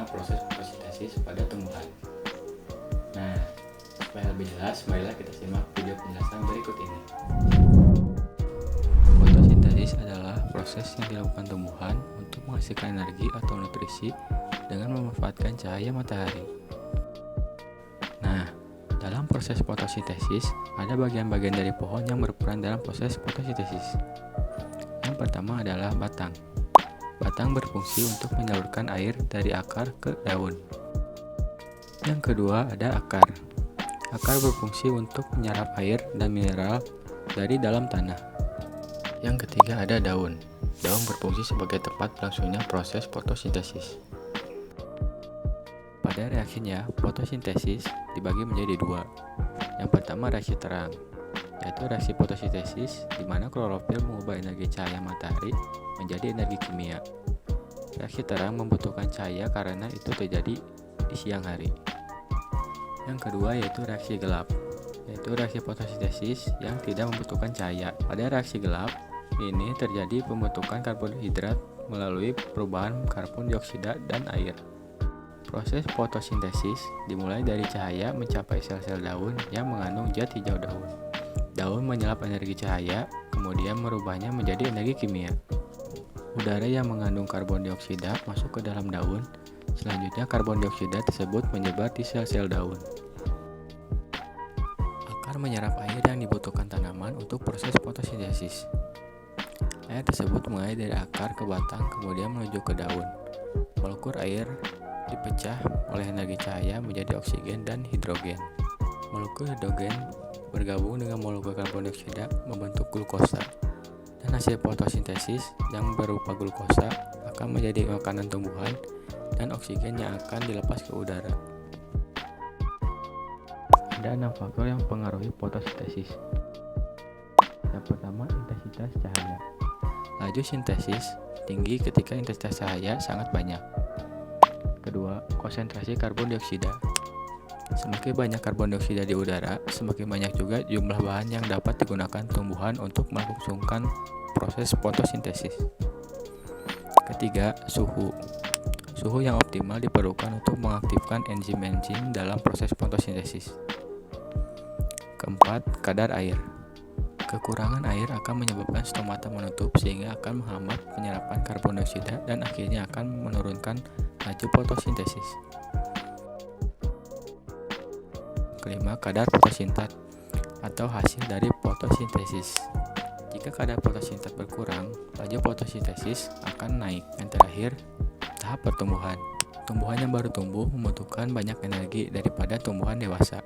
bagaimana proses fotosintesis pada tumbuhan. Nah, supaya lebih jelas, marilah kita simak video penjelasan berikut ini. Fotosintesis adalah proses yang dilakukan tumbuhan untuk menghasilkan energi atau nutrisi dengan memanfaatkan cahaya matahari. Nah, dalam proses fotosintesis, ada bagian-bagian dari pohon yang berperan dalam proses fotosintesis. Yang pertama adalah batang. Batang berfungsi untuk menyalurkan air dari akar ke daun. Yang kedua ada akar. Akar berfungsi untuk menyerap air dan mineral dari dalam tanah. Yang ketiga ada daun. Daun berfungsi sebagai tempat berlangsungnya proses fotosintesis. Pada reaksinya, fotosintesis dibagi menjadi dua. Yang pertama reaksi terang, yaitu reaksi fotosintesis di mana klorofil mengubah energi cahaya matahari menjadi energi kimia. Reaksi terang membutuhkan cahaya karena itu terjadi di siang hari. Yang kedua yaitu reaksi gelap, yaitu reaksi fotosintesis yang tidak membutuhkan cahaya. Pada reaksi gelap, ini terjadi pembentukan karbohidrat melalui perubahan karbon dioksida dan air. Proses fotosintesis dimulai dari cahaya mencapai sel-sel daun yang mengandung zat hijau daun. Daun menyerap energi cahaya, kemudian merubahnya menjadi energi kimia. Udara yang mengandung karbon dioksida masuk ke dalam daun, selanjutnya karbon dioksida tersebut menyebar di sel-sel daun. Akar menyerap air yang dibutuhkan tanaman untuk proses fotosintesis. Air tersebut mengalir dari akar ke batang kemudian menuju ke daun. Molekul air dipecah oleh energi cahaya menjadi oksigen dan hidrogen. Molekul hidrogen bergabung dengan molekul karbon dioksida membentuk glukosa. Dan hasil fotosintesis yang berupa glukosa akan menjadi makanan tumbuhan dan oksigen yang akan dilepas ke udara. Ada 6 faktor yang mempengaruhi fotosintesis. Yang pertama, intensitas cahaya. Laju sintesis tinggi ketika intensitas cahaya sangat banyak. Kedua, konsentrasi karbon dioksida. Semakin banyak karbon dioksida di udara, semakin banyak juga jumlah bahan yang dapat digunakan tumbuhan untuk melangsungkan proses fotosintesis. Ketiga, suhu. Suhu yang optimal diperlukan untuk mengaktifkan enzim-enzim dalam proses fotosintesis. Keempat, kadar air. Kekurangan air akan menyebabkan stomata menutup sehingga akan menghambat penyerapan karbon dioksida dan akhirnya akan menurunkan laju fotosintesis. Kelima, kadar fotosintat atau hasil dari fotosintesis. Jika kadar fotosintat berkurang, laju fotosintesis akan naik. Yang terakhir, tahap pertumbuhan. Tumbuhan yang baru tumbuh membutuhkan banyak energi daripada tumbuhan dewasa.